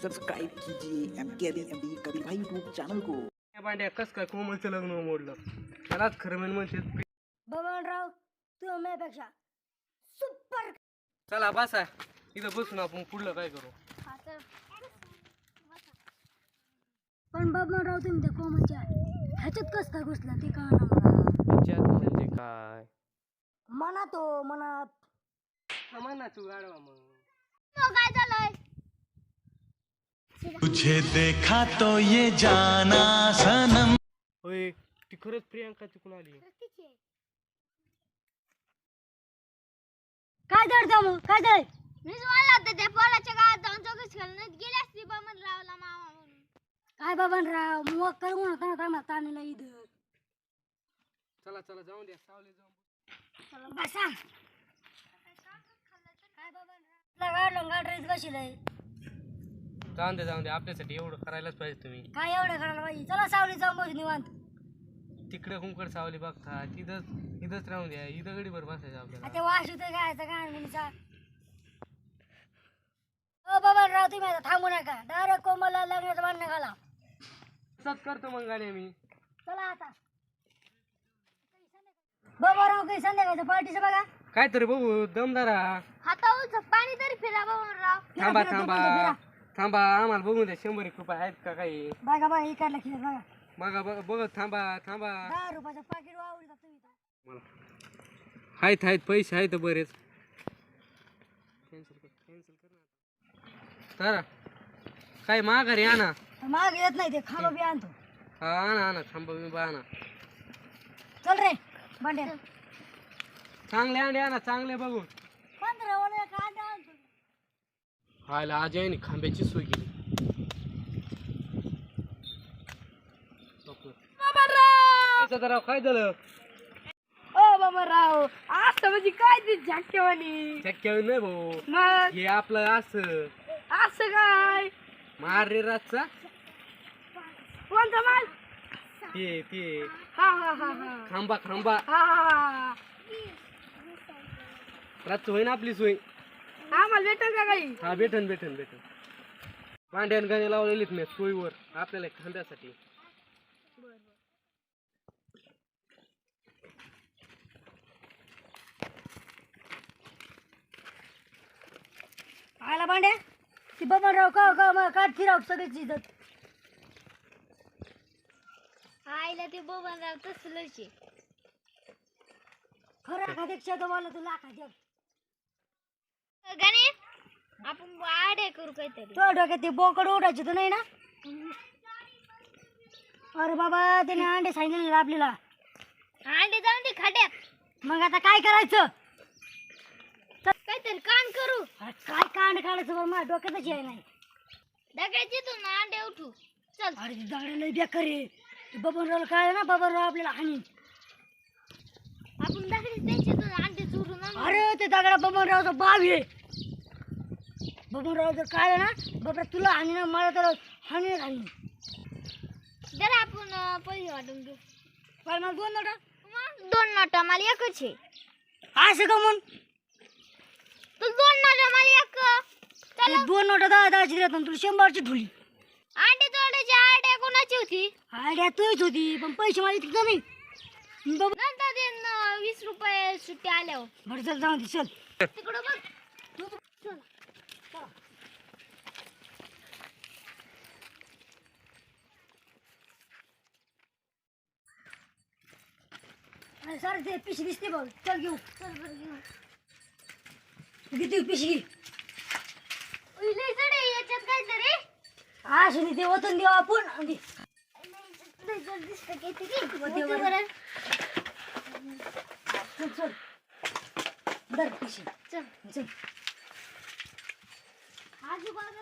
Subscribe कीजिए MKBMD Kabir भाई YouTube channel को। भांड्या कस काय कोमलचं लग्न मोडलं त्यालाच खरं म्हणते बबनराव तू माझ्यापेक्षा सुपर. चला बसा इथं बसून आपण पुढलं काय करू. पण बबनराव तुम्ही त्या कोमलच्या ह्याच्यात कस काय घुसला ते कळना मला. म्हणजे काय मना तो मनात म्हणा तू गाडवा मग काय झालंय. तुझे देखा तो ये जाना सनम. होय ती खरंच प्रियांका चुकून आली. काय धडता मग काय झालंय. मीच म्हणलं होतं त्या पोराच्या गावात जाऊन चौकशी करायला गेली असती बबनरावला मामा म्हणून. काय बबनराव मग करू नका ना ताणीला इथं. चला चला जाऊन द्या सावली जाऊन बसा. काय बबनराव गाडीत बसलंय. जाऊन दे आपल्यासाठी एवढं करायलाच पाहिजे तुम्ही. काय एवढं करायला पाहिजे. चला सावली जाऊन बस निवांत. तिकडे कुंकड सावली बघता इथंच राहून द्या. इथं गडीभर बसायचं आपल्याला. आता वाश होते गायचं काय म्हणचा. ओ बबनराव तुम्ही आता थांबू नका. डायरेक्ट कोमलला लग्नाचं बांधणं घाला. तसंच करतो मग गाडी मी. चला आता बबनराव काही संध्याकाळचं पार्टीचं बघा. काय तरी बघू दमदारा. हातावर पाणी तरी फिरा बबनराव. थांबा आम्हाला बघून द्या. 100 रुपये आहेत का काही. बघा बघा इकडला खेळ बघा. बघा बघत थांबा 10 रुपयाचं पाकिट वावरता तुम्ही. आहेत पैसे आहेत बरेच. कॅन्सल कर तर काय माघारी आणा. माग येत नाही ते खांबा बी आणतो. हा आणा थांबा मी आणा. चल रे भांड्या. चांगले अंडे आणा चांगले बघून. 15 वाला कांदा आणतो. हायला आज आहे खांब्याची सोय केली. बबनराव काय झालं. ओ बबनराव असं म्हणजे काय ते झटकेवाणी. शक्य नाही भाऊ. मग हे आपलं असं काय मार रे रातचा. कोणता माल. ते हा खांबा हा रातचं होईन आपली सोय. आम्हाला भेटेल का काही. हा भेटन भांड्यान गाणे लावलेलीत मी सोयीवर आपल्याला खांद्यासाठी. आला भांड्या ती बबनराव का काट फिराव सगळीच इज्जत. आईला ते बबनराव तसलंच आहे. खरं खाद्यापेक्षा तुम्हाला तू लाखात द्या. गाणे आपण आडे करू काहीतरी. तो डोक्यात ते बोकड उडायचे तर नाही ना. अरे बाबा त्याने अंडे सांगितले आपल्याला. अंडे जाऊन ते खाड्यात. मग आता काय करायचं. काहीतरी कांड करू. काय कांड काढायचं बरं माझ्या डोक्यातच याय नाही. दगडाची तू ना अंडे उठू. चल. अरे ते दगड लय बेकार आहे. बबनरावला काय ना बबनराव आपल्याला हानी. आपण दगडी त्यांच्यातून अंडे चोरून आणू. अरे ते दगडा बबनरावचा बाव आहे. बबनराव जर काय ना बाबा तुला हानी ना मला तर हानी हानी. जरा आपण पैसे वाटून घेऊ. काय मला 2 नोटा. 2 नोटा मला एकच आहे. असं का म्हणून. तू 2 नोटा मला एक. चला 2 नोटा 10-10ची देत तुला 100ची धुली. अंडे तोडायची आयडिया कोणाची होती. आयडिया तुझीच होती पण पैसे मला इतके कमी. नंतर देन 20 रुपये सुट्टी आल्यावर. बरं चल जाऊ दे चल. तिकडं बघ. चल. अरे सर ते पिशवी दिसते बघ. चल घेऊ. चल बरं घेऊ. किती पिशवी. याच्यात काय तरी असं ते ओतून देऊ आपण. चल दर पिशवी. चल आजूबाजू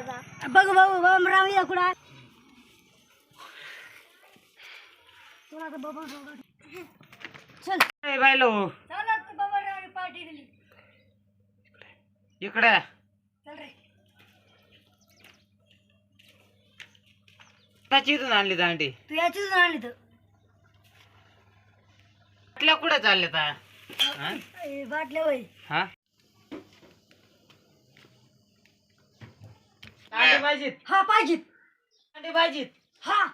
दादा बघ भाऊ बमराव या कुठं तुला तर बबन चल ए बायलो चला तू बबन पार्टी दिली इकडे चल रे त्याचीतून आणली दांडी तू याचीच आणली तर कुठल्या कुठे चालले ता बाटले होय हा दांडी बाजीत हा पाहिजे दांडी बाजीत हा